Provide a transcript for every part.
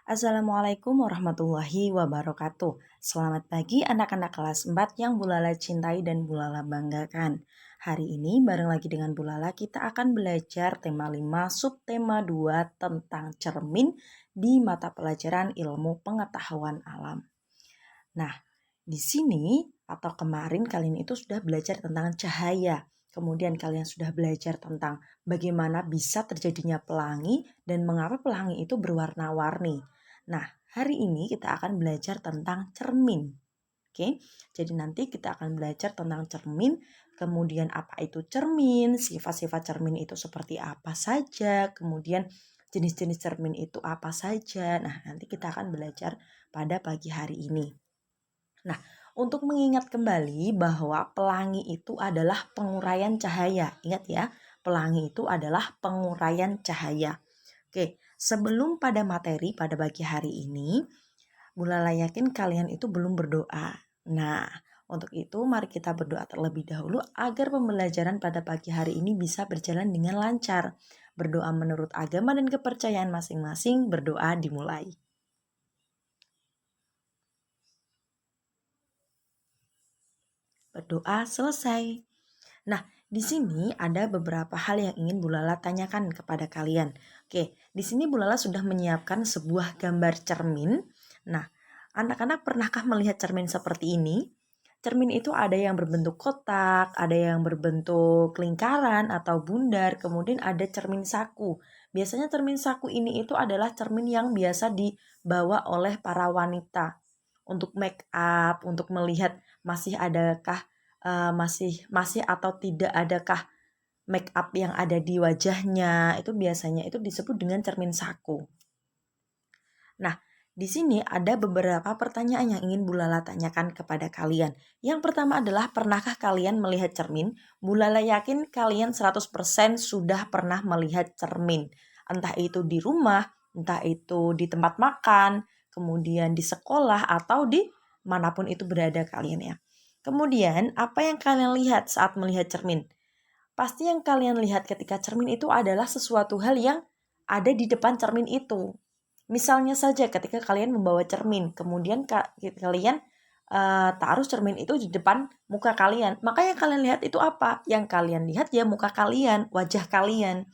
Assalamualaikum warahmatullahi wabarakatuh. Selamat pagi anak-anak kelas 4 yang Bu Lala cintai dan Bu Lala banggakan. Hari ini bareng lagi dengan Bu Lala kita akan belajar tema 5 subtema 2 tentang cermin di mata pelajaran ilmu pengetahuan alam. Nah, di sini atau kemarin kalian itu sudah belajar tentang cahaya. Kemudian kalian sudah belajar tentang bagaimana bisa terjadinya pelangi dan mengapa pelangi itu berwarna-warni. Nah, hari ini kita akan belajar tentang cermin. Oke, jadi nanti kita akan belajar tentang cermin, kemudian apa itu cermin, sifat-sifat cermin itu seperti apa saja, kemudian jenis-jenis cermin itu apa saja. Nah, nanti kita akan belajar pada pagi hari ini. Nah, untuk mengingat kembali bahwa pelangi itu adalah penguraian cahaya. Ingat ya, pelangi itu adalah penguraian cahaya. Oke, sebelum pada materi pada pagi hari ini, Bu Lala yakin kalian itu belum berdoa. Nah, untuk itu mari kita berdoa terlebih dahulu agar pembelajaran pada pagi hari ini bisa berjalan dengan lancar. Berdoa menurut agama dan kepercayaan masing-masing, berdoa dimulai. Berdoa selesai. Nah, di sini ada beberapa hal yang ingin Bu Lala tanyakan kepada kalian. Oke, di sini Bu Lala sudah menyiapkan sebuah gambar cermin. Nah, anak-anak pernahkah melihat cermin seperti ini? Cermin itu ada yang berbentuk kotak, ada yang berbentuk lingkaran atau bundar, kemudian ada cermin saku. Biasanya cermin saku ini itu adalah cermin yang biasa dibawa oleh para wanita untuk make up, untuk melihat masih adakah masih atau tidak adakah make up yang ada di wajahnya. Itu biasanya itu disebut dengan cermin saku. Nah, di sini ada beberapa pertanyaan yang ingin Bu Lala tanyakan kepada kalian. Yang pertama adalah, pernahkah kalian melihat cermin? Bu Lala yakin kalian 100% sudah pernah melihat cermin. Entah itu di rumah, entah itu di tempat makan, kemudian di sekolah, atau di manapun itu berada kalian ya. Kemudian, apa yang kalian lihat saat melihat cermin? Pasti yang kalian lihat ketika cermin itu adalah sesuatu hal yang ada di depan cermin itu. Misalnya saja ketika kalian membawa cermin, kemudian kalian taruh cermin itu di depan muka kalian. Maka yang kalian lihat itu apa? Yang kalian lihat ya muka kalian, wajah kalian.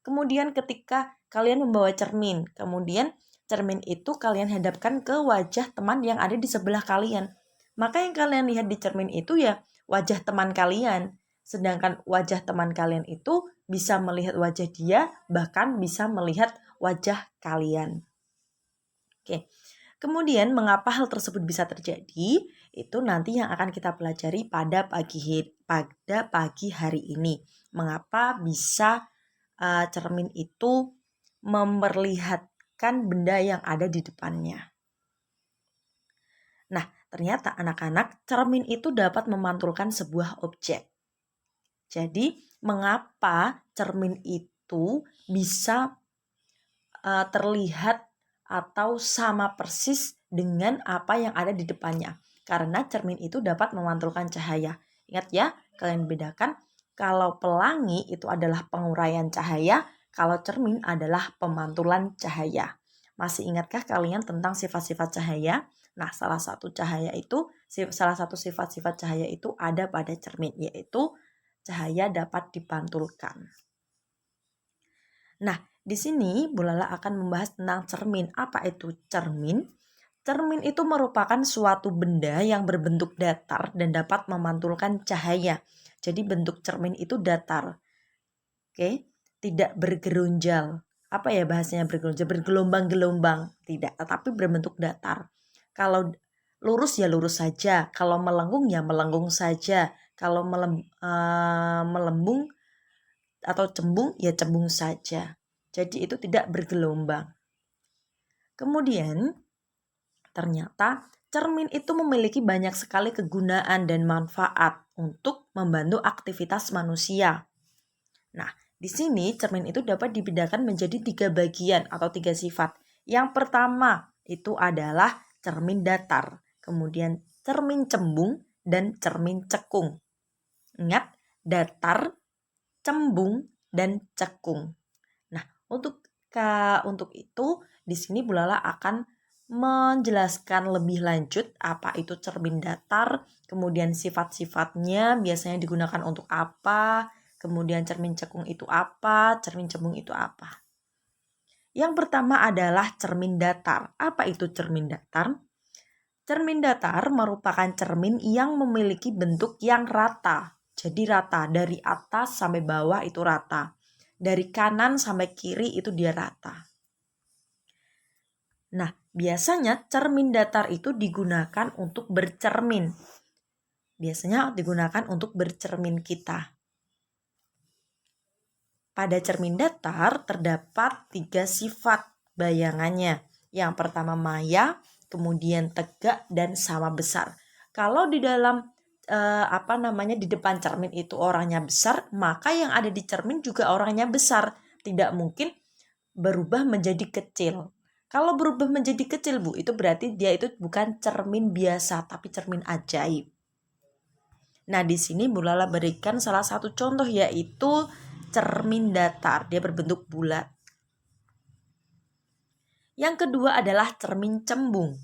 Kemudian ketika kalian membawa cermin, kemudian cermin itu kalian hadapkan ke wajah teman yang ada di sebelah kalian. Maka yang kalian lihat di cermin itu ya wajah teman kalian. Sedangkan wajah teman kalian itu bisa melihat wajah dia, bahkan bisa melihat wajah kalian. Oke. Kemudian mengapa hal tersebut bisa terjadi? Itu nanti yang akan kita pelajari pada pagi hari ini. Mengapa bisa cermin itu memperlihatkan benda yang ada di depannya. Nah, ternyata anak-anak, cermin itu dapat memantulkan sebuah objek. Jadi, mengapa cermin itu bisa terlihat atau sama persis dengan apa yang ada di depannya. Karena cermin itu dapat memantulkan cahaya. Ingat ya, kalian bedakan kalau pelangi itu adalah penguraian cahaya, kalau cermin adalah pemantulan cahaya. Masih ingatkah kalian tentang sifat-sifat cahaya? Nah, salah satu sifat-sifat cahaya itu ada pada cermin, yaitu cahaya dapat dipantulkan. Nah, di sini Bu Lala akan membahas tentang cermin. Apa itu cermin? Cermin itu merupakan suatu benda yang berbentuk datar dan dapat memantulkan cahaya. Jadi bentuk cermin itu datar. Oke, tidak bergerunjal. Apa ya bahasanya bergerunjal? Bergelombang-gelombang. Tidak, tetapi berbentuk datar. Kalau lurus ya lurus saja. Kalau melengkung ya melengkung saja. Kalau melembung atau cembung ya cembung saja. Jadi itu tidak bergelombang. Kemudian ternyata cermin itu memiliki banyak sekali kegunaan dan manfaat untuk membantu aktivitas manusia. Nah, di sini cermin itu dapat dibedakan menjadi 3 bagian atau 3 sifat. Yang pertama itu adalah cermin datar, kemudian cermin cembung, dan cermin cekung. Ingat, datar, cembung, dan cekung. Nah, untuk maka untuk itu di sini Bu Lala akan menjelaskan lebih lanjut apa itu cermin datar, kemudian sifat-sifatnya biasanya digunakan untuk apa, kemudian cermin cekung itu apa, cermin cembung itu apa. Yang pertama adalah cermin datar. Apa itu cermin datar? Cermin datar merupakan cermin yang memiliki bentuk yang rata. Jadi rata, dari atas sampai bawah itu rata. Dari kanan sampai kiri itu dia rata. Nah, biasanya cermin datar itu digunakan untuk bercermin. Biasanya digunakan untuk bercermin kita. Pada cermin datar terdapat 3 sifat bayangannya. Yang pertama maya, kemudian tegak, dan sama besar. Kalau di dalam di depan cermin itu orangnya besar, maka yang ada di cermin juga orangnya besar. Tidak mungkin berubah menjadi kecil. Kalau berubah menjadi kecil, Bu, itu berarti dia itu bukan cermin biasa, tapi cermin ajaib. Nah, di sini Bu Lala berikan salah satu contoh, yaitu cermin datar. Dia berbentuk bulat. Yang kedua adalah cermin cembung.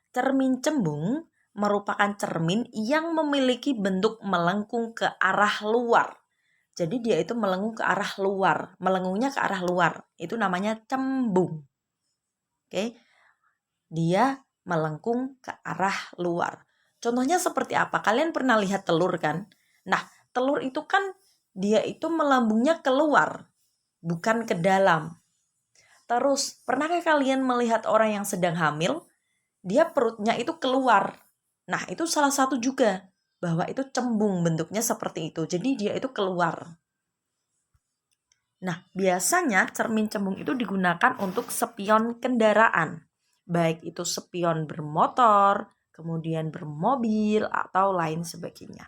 Cermin cembung merupakan cermin yang memiliki bentuk melengkung ke arah luar. Jadi dia itu melengkung ke arah luar, melengkungnya ke arah luar. Itu namanya cembung. Oke. Dia melengkung ke arah luar. Contohnya seperti apa? Kalian pernah lihat telur kan? Nah, telur itu kan dia itu melambungnya keluar, bukan ke dalam. Terus, pernahkah kalian melihat orang yang sedang hamil? Dia perutnya itu keluar. Nah, itu salah satu juga bahwa itu cembung, bentuknya seperti itu. Jadi dia itu keluar. Nah, biasanya cermin cembung itu digunakan untuk spion kendaraan. Baik itu spion bermotor, kemudian bermobil, atau lain sebagainya.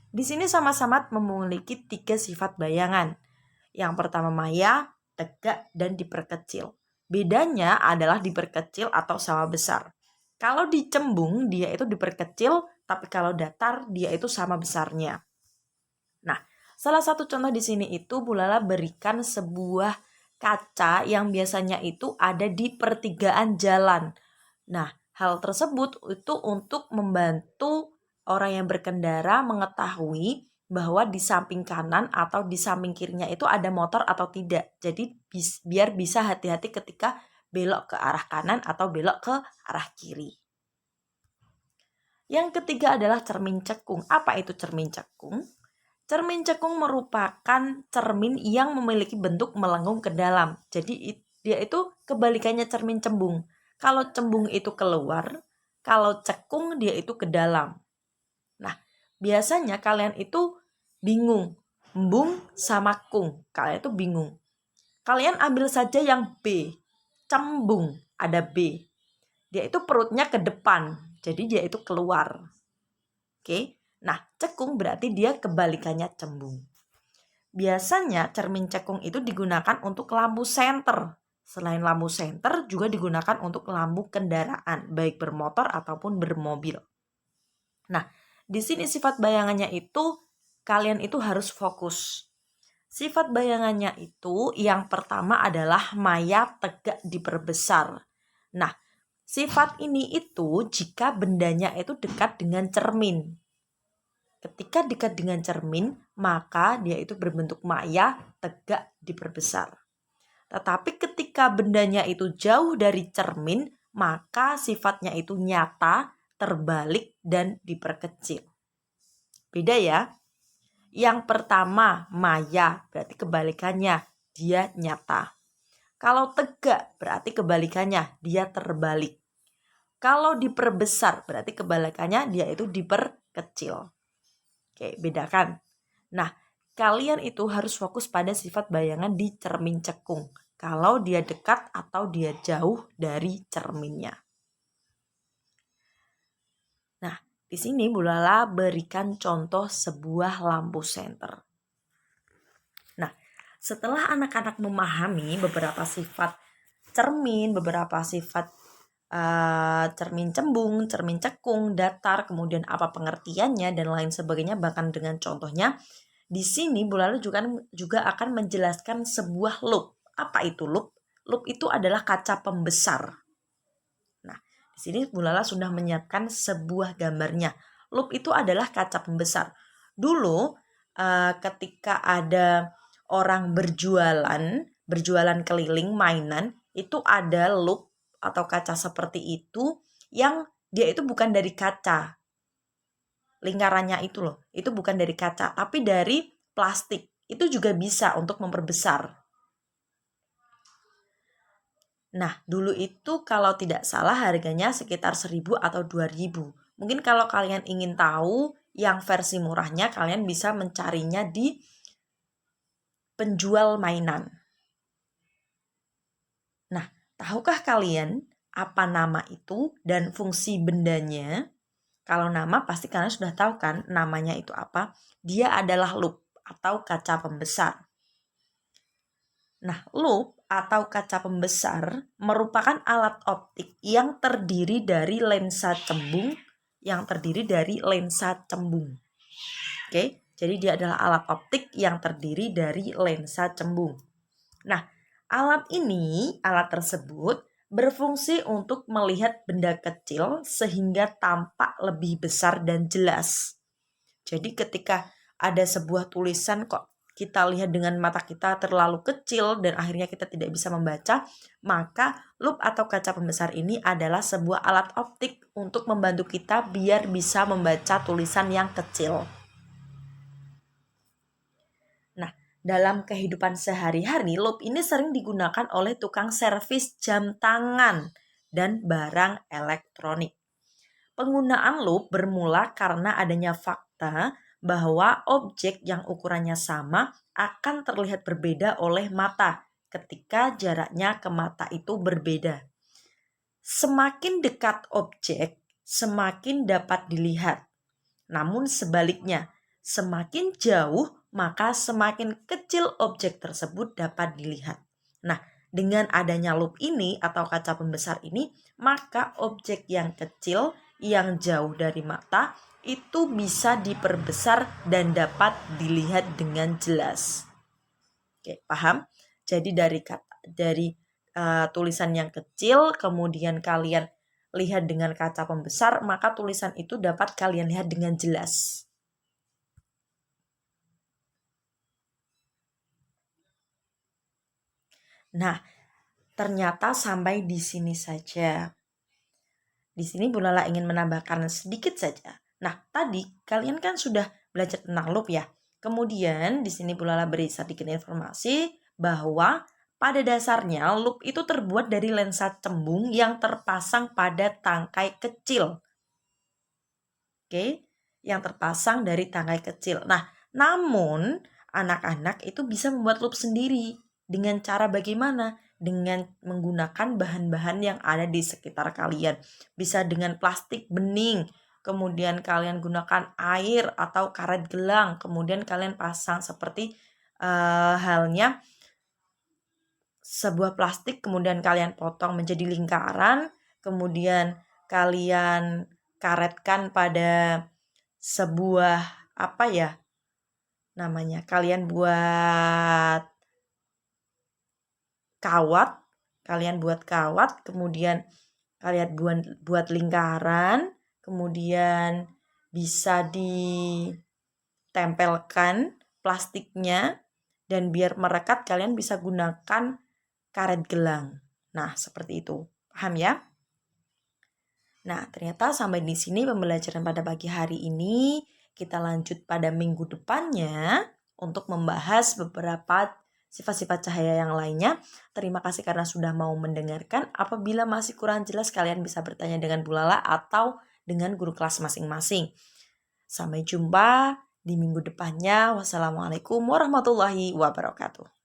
Di sini sama-sama memiliki 3 sifat bayangan. Yang pertama maya, tegak, dan diperkecil. Bedanya adalah diperkecil atau sama besar. Kalau dicembung dia itu diperkecil, tapi kalau datar dia itu sama besarnya. Nah, salah satu contoh di sini itu Bu Lala berikan sebuah kaca yang biasanya itu ada di pertigaan jalan. Nah, hal tersebut itu untuk membantu orang yang berkendara mengetahui bahwa di samping kanan atau di samping kirinya itu ada motor atau tidak. Jadi biar bisa hati-hati ketika belok ke arah kanan atau belok ke arah kiri. Yang ketiga adalah cermin cekung. Apa itu cermin cekung? Cermin cekung merupakan cermin yang memiliki bentuk melengkung ke dalam. Jadi dia itu kebalikannya cermin cembung. Kalau cembung itu keluar, kalau cekung dia itu ke dalam. Nah, biasanya kalian itu bingung. Embung sama kung. Kalian itu bingung. Kalian ambil saja yang B. Cembung, ada B. Dia itu perutnya ke depan. Jadi dia itu keluar. Oke. Nah, cekung berarti dia kebalikannya cembung. Biasanya cermin cekung itu digunakan untuk lampu senter. Selain lampu senter juga digunakan untuk lampu kendaraan, baik bermotor ataupun bermobil. Nah, di sini sifat bayangannya itu kalian itu harus fokus. Sifat bayangannya itu yang pertama adalah maya tegak diperbesar. Nah, sifat ini itu jika bendanya itu dekat dengan cermin. Ketika dekat dengan cermin, maka dia itu berbentuk maya tegak diperbesar. Tetapi ketika bendanya itu jauh dari cermin, maka sifatnya itu nyata, terbalik, dan diperkecil. Beda ya. Yang pertama maya, berarti kebalikannya, dia nyata. Kalau tegak, berarti kebalikannya, dia terbalik. Kalau diperbesar, berarti kebalikannya dia itu diperkecil. Oke, bedakan. Nah, kalian itu harus fokus pada sifat bayangan di cermin cekung. Kalau dia dekat atau dia jauh dari cerminnya. Nah, di sini Bu Lala berikan contoh sebuah lampu senter. Nah, setelah anak-anak memahami beberapa sifat cermin, beberapa sifat cermin cembung, cermin cekung, datar, kemudian apa pengertiannya dan lain sebagainya, bahkan dengan contohnya, di sini Bu Lala juga akan menjelaskan sebuah loop. Apa itu loop? Loop itu adalah kaca pembesar. Nah, di sini Bu Lala sudah menyiapkan sebuah gambarnya. Loop itu adalah kaca pembesar. Dulu ketika ada orang berjualan keliling mainan, itu ada loop atau kaca seperti itu yang dia itu bukan dari kaca. Lingkarannya itu loh, itu bukan dari kaca, tapi dari plastik. Itu juga bisa untuk memperbesar. Nah, dulu itu kalau tidak salah harganya sekitar 1.000 atau 2.000. Mungkin kalau kalian ingin tahu yang versi murahnya, kalian bisa mencarinya di penjual mainan. Nah, tahukah kalian apa nama itu dan fungsi bendanya? Kalau nama pasti kalian sudah tahu kan namanya itu apa? Dia adalah loop atau kaca pembesar. Nah, loop atau kaca pembesar merupakan alat optik yang terdiri dari lensa cembung. Oke, jadi dia adalah alat optik yang terdiri dari lensa cembung. Nah, alat tersebut berfungsi untuk melihat benda kecil sehingga tampak lebih besar dan jelas. Jadi ketika ada sebuah tulisan kok kita lihat dengan mata kita terlalu kecil dan akhirnya kita tidak bisa membaca, maka loop atau kaca pembesar ini adalah sebuah alat optik untuk membantu kita biar bisa membaca tulisan yang kecil. Nah, dalam kehidupan sehari-hari, loop ini sering digunakan oleh tukang servis jam tangan dan barang elektronik. Penggunaan loop bermula karena adanya fakta bahwa objek yang ukurannya sama akan terlihat berbeda oleh mata ketika jaraknya ke mata itu berbeda. Semakin dekat objek, semakin dapat dilihat. Namun sebaliknya, semakin jauh, maka semakin kecil objek tersebut dapat dilihat. Nah, dengan adanya loop ini atau kaca pembesar ini, maka objek yang kecil yang jauh dari mata itu bisa diperbesar dan dapat dilihat dengan jelas. Oke, paham? Jadi dari tulisan yang kecil kemudian kalian lihat dengan kaca pembesar, maka tulisan itu dapat kalian lihat dengan jelas. Nah, ternyata sampai di sini saja. Di sini Bu Lala ingin menambahkan sedikit saja. Nah, tadi kalian kan sudah belajar tentang loop ya. Kemudian di sini Bu Lala beri sedikit informasi bahwa pada dasarnya loop itu terbuat dari lensa cembung yang terpasang pada tangkai kecil. Oke, yang terpasang dari tangkai kecil. Nah, namun anak-anak itu bisa membuat loop sendiri. Dengan cara bagaimana? Dengan menggunakan bahan-bahan yang ada di sekitar kalian. Bisa dengan plastik bening, kemudian kalian gunakan air atau karet gelang, kemudian kalian pasang seperti halnya sebuah plastik, kemudian kalian potong menjadi lingkaran, kemudian kalian karetkan pada sebuah kalian buat kawat, kemudian kalian buat lingkaran, kemudian bisa ditempelkan plastiknya dan biar merekat kalian bisa gunakan karet gelang. Nah, seperti itu. Paham ya? Nah, ternyata sampai di sini pembelajaran pada pagi hari ini. Kita lanjut pada minggu depannya untuk membahas beberapa sifat-sifat cahaya yang lainnya. Terima kasih karena sudah mau mendengarkan. Apabila masih kurang jelas, kalian bisa bertanya dengan Bu Lala atau dengan guru kelas masing-masing. Sampai jumpa di minggu depannya. Wassalamualaikum warahmatullahi wabarakatuh.